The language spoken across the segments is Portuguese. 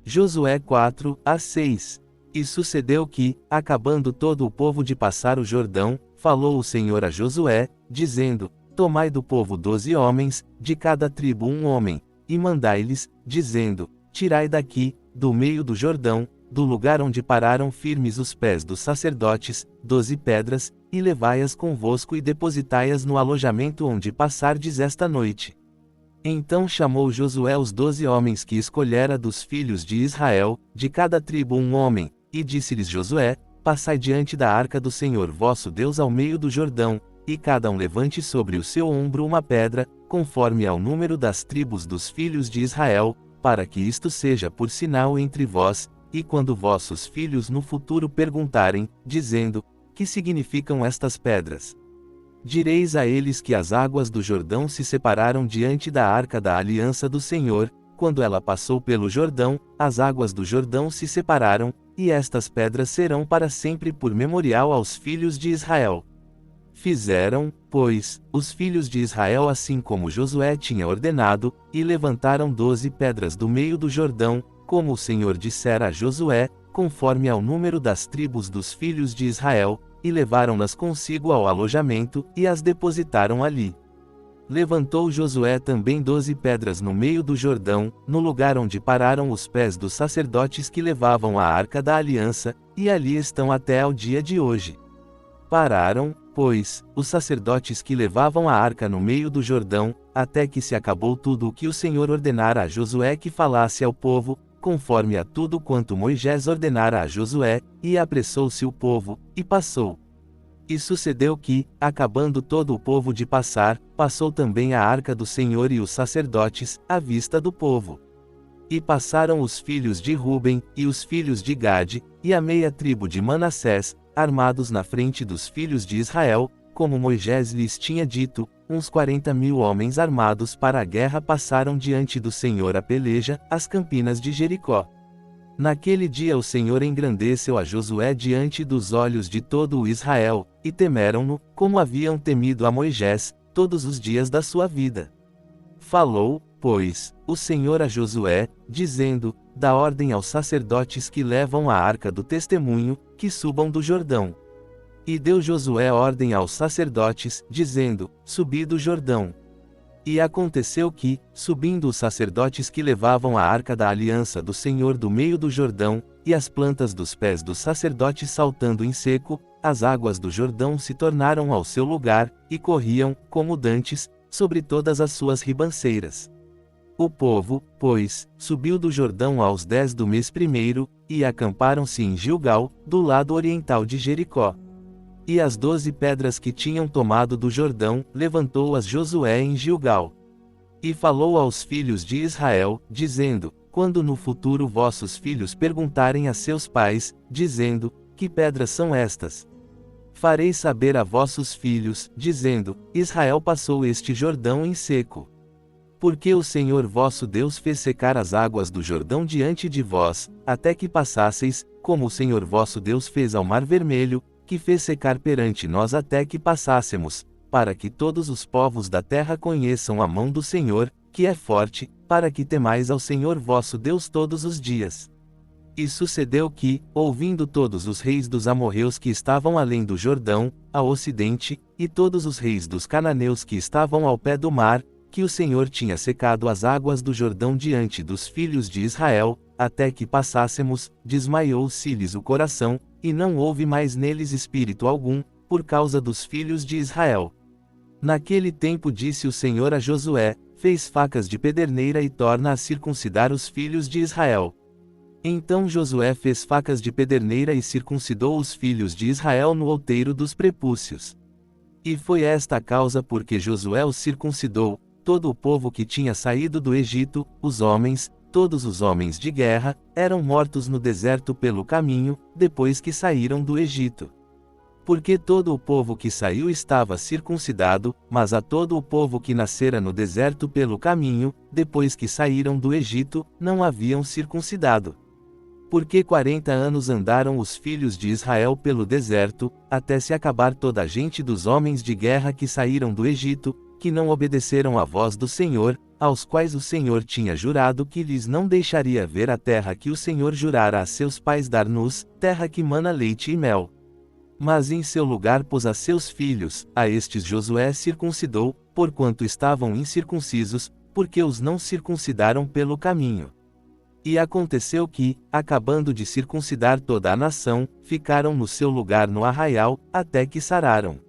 Josué 4:6. E sucedeu que, acabando todo o povo de passar o Jordão, falou o Senhor a Josué, dizendo: Tomai do povo 12 homens, de cada tribo um homem, e mandai-lhes, dizendo: Tirai daqui, do meio do Jordão, do lugar onde pararam firmes os pés dos sacerdotes, 12 pedras, e levai-as convosco e depositai-as no alojamento onde passardes esta noite. Então chamou Josué os 12 homens que escolhera dos filhos de Israel, de cada tribo um homem, e disse-lhes Josué: Passai diante da arca do Senhor vosso Deus ao meio do Jordão, e cada um levante sobre o seu ombro uma pedra, conforme ao número das tribos dos filhos de Israel, para que isto seja por sinal entre vós, e quando vossos filhos no futuro perguntarem, dizendo: Que significam estas pedras? Direis a eles que as águas do Jordão se separaram diante da arca da aliança do Senhor, quando ela passou pelo Jordão, as águas do Jordão se separaram, e estas pedras serão para sempre por memorial aos filhos de Israel. Fizeram, pois, os filhos de Israel assim como Josué tinha ordenado, e levantaram 12 pedras do meio do Jordão, como o Senhor dissera a Josué, conforme ao número das tribos dos filhos de Israel, e levaram-nas consigo ao alojamento, e as depositaram ali. Levantou Josué também 12 pedras no meio do Jordão, no lugar onde pararam os pés dos sacerdotes que levavam a arca da aliança, e ali estão até ao dia de hoje. Pararam, pois, os sacerdotes que levavam a arca no meio do Jordão, até que se acabou tudo o que o Senhor ordenara a Josué que falasse ao povo, conforme a tudo quanto Moisés ordenara a Josué, e apressou-se o povo, e passou. E sucedeu que, acabando todo o povo de passar, passou também a arca do Senhor e os sacerdotes, à vista do povo. E passaram os filhos de Ruben, e os filhos de Gade, e a meia tribo de Manassés, armados na frente dos filhos de Israel, como Moisés lhes tinha dito, uns 40.000 homens armados para a guerra passaram diante do Senhor a peleja, as campinas de Jericó. Naquele dia o Senhor engrandeceu a Josué diante dos olhos de todo o Israel, e temeram-no, como haviam temido a Moisés, todos os dias da sua vida. Falou, pois, o Senhor a Josué, dizendo: Dá ordem aos sacerdotes que levam a arca do testemunho, que subam do Jordão. E deu Josué ordem aos sacerdotes, dizendo: Subi do Jordão. E aconteceu que, subindo os sacerdotes que levavam a arca da aliança do Senhor do meio do Jordão, e as plantas dos pés dos sacerdotes saltando em seco, as águas do Jordão se tornaram ao seu lugar, e corriam, como dantes, sobre todas as suas ribanceiras. O povo, pois, subiu do Jordão aos 10 do mês primeiro, e acamparam-se em Gilgal, do lado oriental de Jericó. E as 12 pedras que tinham tomado do Jordão, levantou-as Josué em Gilgal. E falou aos filhos de Israel, dizendo: Quando no futuro vossos filhos perguntarem a seus pais, dizendo: Que pedras são estas? Farei saber a vossos filhos, dizendo: Israel passou este Jordão em seco. Porque o Senhor vosso Deus fez secar as águas do Jordão diante de vós, até que passasseis, como o Senhor vosso Deus fez ao Mar Vermelho, que fez secar perante nós até que passássemos, para que todos os povos da terra conheçam a mão do Senhor, que é forte, para que temais ao Senhor vosso Deus todos os dias. E sucedeu que, ouvindo todos os reis dos amorreus que estavam além do Jordão, ao ocidente, e todos os reis dos cananeus que estavam ao pé do mar, que o Senhor tinha secado as águas do Jordão diante dos filhos de Israel, até que passássemos, desmaiou-se-lhes o coração, e não houve mais neles espírito algum, por causa dos filhos de Israel. Naquele tempo disse o Senhor a Josué: Fez facas de pederneira e torna a circuncidar os filhos de Israel. Então Josué fez facas de pederneira e circuncidou os filhos de Israel no outeiro dos prepúcios. E foi esta a causa porque Josué os circuncidou, todo o povo que tinha saído do Egito, os homens, todos os homens de guerra, eram mortos no deserto pelo caminho, depois que saíram do Egito. Porque todo o povo que saiu estava circuncidado, mas a todo o povo que nascera no deserto pelo caminho, depois que saíram do Egito, não haviam circuncidado. Porque 40 anos andaram os filhos de Israel pelo deserto, até se acabar toda a gente dos homens de guerra que saíram do Egito, que não obedeceram à voz do Senhor, aos quais o Senhor tinha jurado que lhes não deixaria ver a terra que o Senhor jurara a seus pais dar-nos, terra que mana leite e mel. Mas em seu lugar pôs a seus filhos, a estes Josué circuncidou, porquanto estavam incircuncisos, porque os não circuncidaram pelo caminho. E aconteceu que, acabando de circuncidar toda a nação, ficaram no seu lugar no arraial, até que sararam.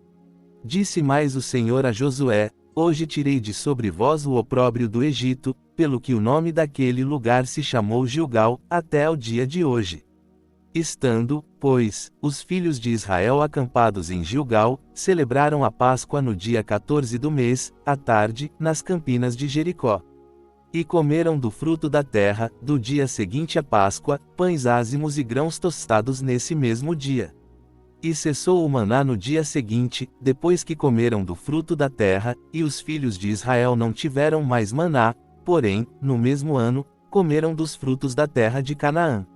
Disse mais o Senhor a Josué: Hoje tirei de sobre vós o opróbrio do Egito, pelo que o nome daquele lugar se chamou Gilgal, até ao dia de hoje. Estando, pois, os filhos de Israel acampados em Gilgal, celebraram a Páscoa no dia 14 do mês, à tarde, nas campinas de Jericó. E comeram do fruto da terra, do dia seguinte à Páscoa, pães ázimos e grãos tostados nesse mesmo dia. E cessou o maná no dia seguinte, depois que comeram do fruto da terra, e os filhos de Israel não tiveram mais maná, porém, no mesmo ano, comeram dos frutos da terra de Canaã.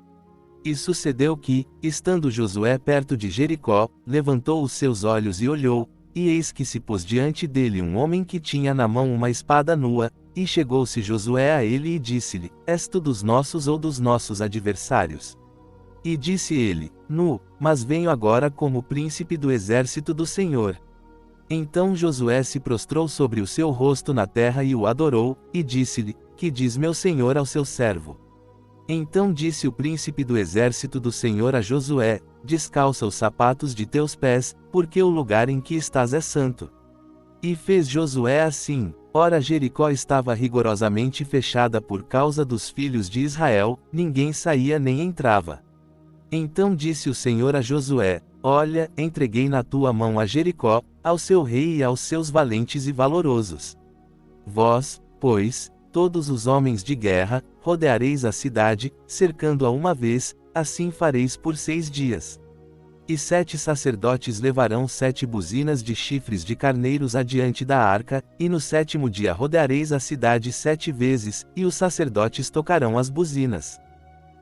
E sucedeu que, estando Josué perto de Jericó, levantou os seus olhos e olhou, e eis que se pôs diante dele um homem que tinha na mão uma espada nua, e chegou-se Josué a ele e disse-lhe: És tu dos nossos ou dos nossos adversários? E disse ele: Nu, mas venho agora como príncipe do exército do Senhor. Então Josué se prostrou sobre o seu rosto na terra e o adorou, e disse-lhe: Que diz meu senhor ao seu servo? Então disse o príncipe do exército do Senhor a Josué: Descalça os sapatos de teus pés, porque o lugar em que estás é santo. E fez Josué assim. Ora, Jericó estava rigorosamente fechada por causa dos filhos de Israel, ninguém saía nem entrava. Então disse o Senhor a Josué: Olha, entreguei na tua mão a Jericó, ao seu rei e aos seus valentes e valorosos. Vós, pois, todos os homens de guerra, rodeareis a cidade, cercando-a uma vez, assim fareis por 6 dias. E 7 sacerdotes levarão 7 buzinas de chifres de carneiros adiante da arca, e no 7º dia rodeareis a cidade 7 vezes, e os sacerdotes tocarão as buzinas.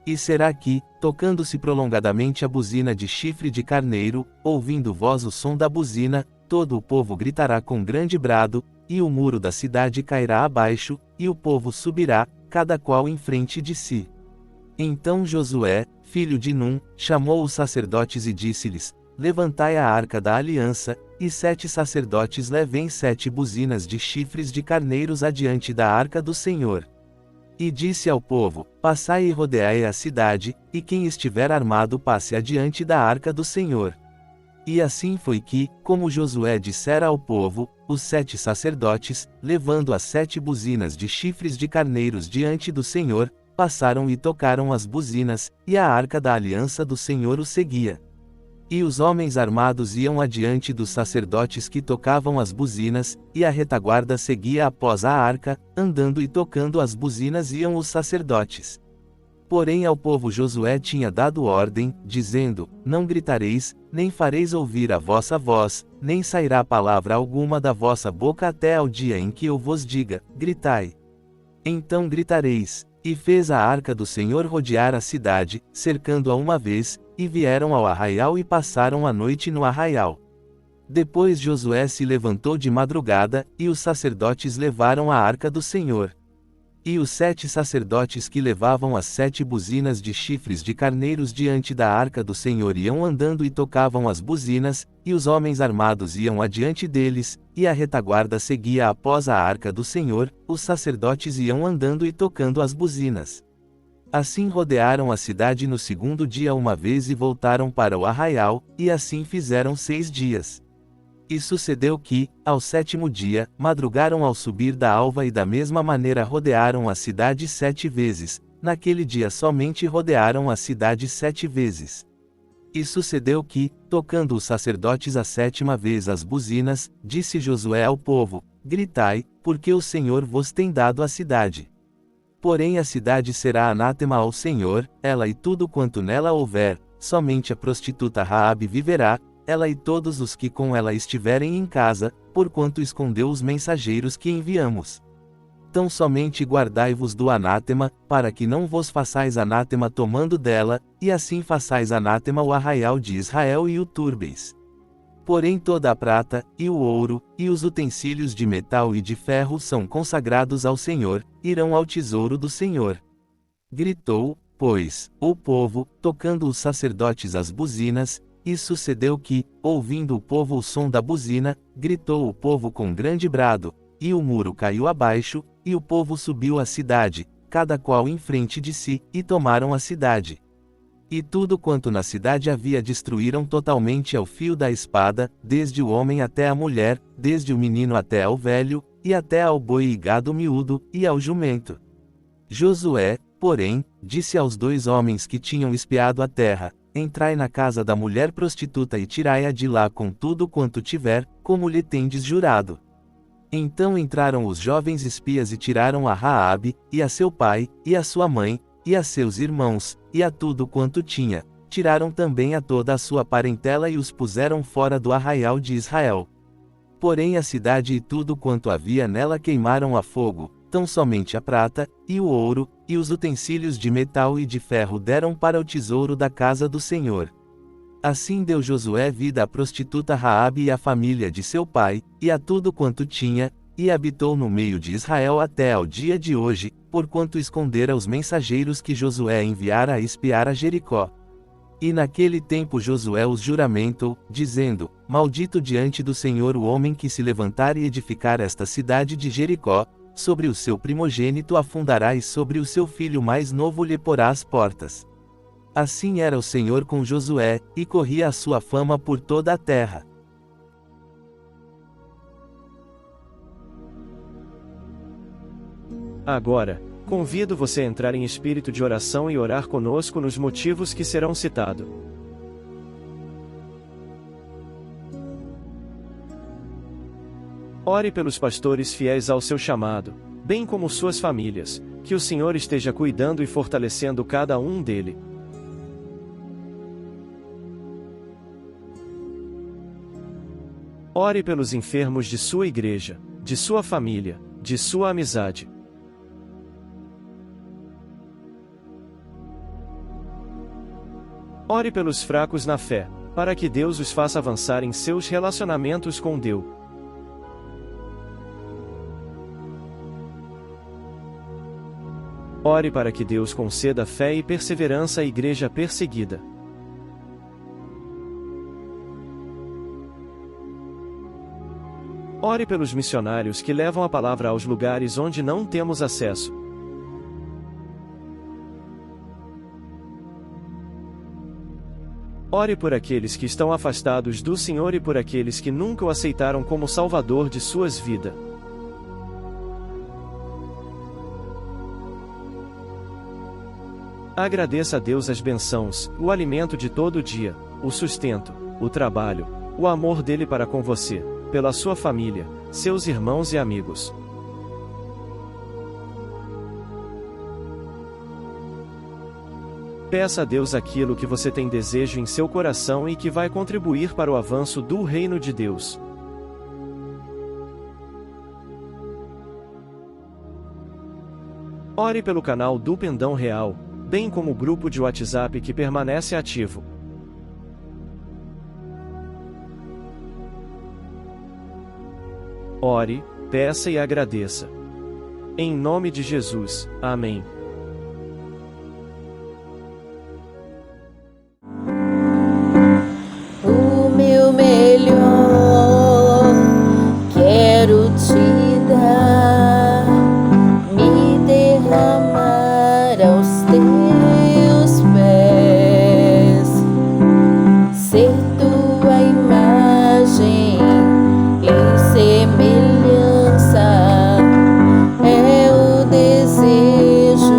E será que, tocando-se prolongadamente a buzina de chifre de carneiro, ouvindo vós o som da buzina, todo o povo gritará com grande brado, e o muro da cidade cairá abaixo, e o povo subirá, cada qual em frente de si. Então Josué, filho de Num, chamou os sacerdotes e disse-lhes: Levantai a arca da aliança, e 7 sacerdotes levem 7 buzinas de chifres de carneiros adiante da arca do Senhor. E disse ao povo: Passai e rodeai a cidade, e quem estiver armado passe adiante da arca do Senhor. E assim foi que, como Josué dissera ao povo, os 7 sacerdotes, levando as 7 buzinas de chifres de carneiros diante do Senhor, passaram e tocaram as buzinas, e a arca da aliança do Senhor o seguia. E os homens armados iam adiante dos sacerdotes que tocavam as buzinas, e a retaguarda seguia após a arca, andando e tocando as buzinas iam os sacerdotes. Porém ao povo Josué tinha dado ordem, dizendo: Não gritareis, nem fareis ouvir a vossa voz, nem sairá palavra alguma da vossa boca até ao dia em que eu vos diga: Gritai. Então gritareis. E fez a arca do Senhor rodear a cidade, cercando-a uma vez, e vieram ao arraial e passaram a noite no arraial. Depois Josué se levantou de madrugada, e os sacerdotes levaram a arca do Senhor. E os 7 sacerdotes que levavam as 7 buzinas de chifres de carneiros diante da arca do Senhor iam andando e tocavam as buzinas, e os homens armados iam adiante deles, e a retaguarda seguia após a arca do Senhor, os sacerdotes iam andando e tocando as buzinas. Assim rodearam a cidade no 2º dia uma vez e voltaram para o arraial, e assim fizeram 6 dias. E sucedeu que, ao 7º dia, madrugaram ao subir da alva e da mesma maneira rodearam a cidade 7 vezes, naquele dia somente rodearam a cidade 7 vezes. E sucedeu que, tocando os sacerdotes a 7ª vez as buzinas, disse Josué ao povo: Gritai, porque o Senhor vos tem dado a cidade. Porém a cidade será anátema ao Senhor, ela e tudo quanto nela houver, somente a prostituta Raabe viverá, ela e todos os que com ela estiverem em casa, porquanto escondeu os mensageiros que enviamos. Tão somente guardai-vos do anátema, para que não vos façais anátema tomando dela, e assim façais anátema o arraial de Israel e o turbeis. Porém toda a prata, e o ouro, e os utensílios de metal e de ferro são consagrados ao Senhor, irão ao tesouro do Senhor. Gritou, pois, o povo, tocando os sacerdotes as buzinas, e sucedeu que, ouvindo o povo o som da buzina, gritou o povo com grande brado, e o muro caiu abaixo, e o povo subiu à cidade, cada qual em frente de si, e tomaram a cidade. E tudo quanto na cidade havia destruíram totalmente ao fio da espada, desde o homem até a mulher, desde o menino até ao velho, e até ao boi e gado miúdo, e ao jumento. Josué, porém, disse aos 2 homens que tinham espiado a terra: Entrai na casa da mulher prostituta e tirai-a de lá com tudo quanto tiver, como lhe tendes jurado. Então entraram os jovens espias e tiraram a Raabe, e a seu pai, e a sua mãe, e a seus irmãos, e a tudo quanto tinha. Tiraram também a toda a sua parentela e os puseram fora do arraial de Israel. Porém a cidade e tudo quanto havia nela queimaram a fogo, tão somente a prata, e o ouro, e os utensílios de metal e de ferro deram para o tesouro da casa do Senhor. Assim deu Josué vida à prostituta Raabe e à família de seu pai, e a tudo quanto tinha, e habitou no meio de Israel até ao dia de hoje, porquanto escondera os mensageiros que Josué enviara a espiar a Jericó. E naquele tempo Josué os juramentou, dizendo: Maldito diante do Senhor o homem que se levantar e edificar esta cidade de Jericó, sobre o seu primogênito a fundará e sobre o seu filho mais novo lhe porá as portas. Assim era o Senhor com Josué, e corria a sua fama por toda a terra. Agora, convido você a entrar em espírito de oração e orar conosco nos motivos que serão citados. Ore pelos pastores fiéis ao seu chamado, bem como suas famílias, que o Senhor esteja cuidando e fortalecendo cada um dele. Ore pelos enfermos de sua igreja, de sua família, de sua amizade. Ore pelos fracos na fé, para que Deus os faça avançar em seus relacionamentos com Deus. Ore para que Deus conceda fé e perseverança à igreja perseguida. Ore pelos missionários que levam a palavra aos lugares onde não temos acesso. Ore por aqueles que estão afastados do Senhor e por aqueles que nunca o aceitaram como Salvador de suas vidas. Agradeça a Deus as bênçãos, o alimento de todo dia, o sustento, o trabalho, o amor dele para com você, pela sua família, seus irmãos e amigos. Peça a Deus aquilo que você tem desejo em seu coração e que vai contribuir para o avanço do reino de Deus. Ore pelo canal do Pendão Real, bem como o grupo de WhatsApp que permanece ativo. Ore, peça e agradeça. Em nome de Jesus, amém. O meu melhor quero te dar, me derramar aos teus pés, ser tua imagem e semelhança, é o desejo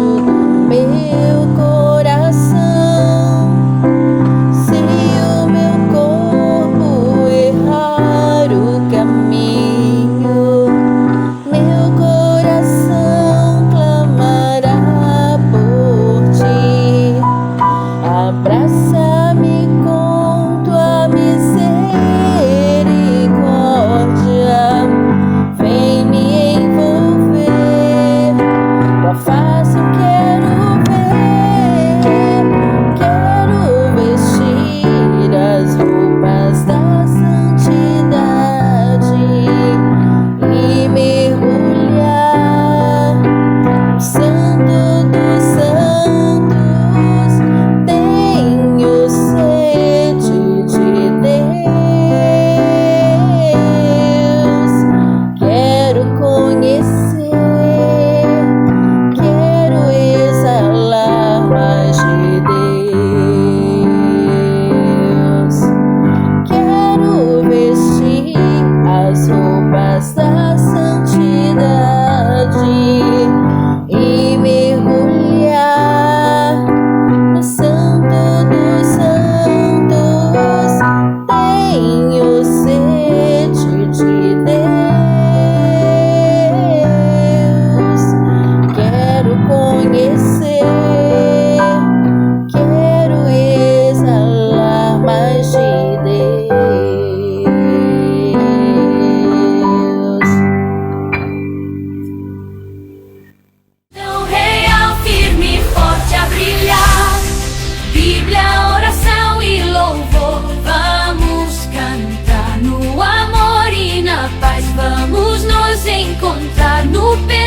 nos encontrar no pedaço.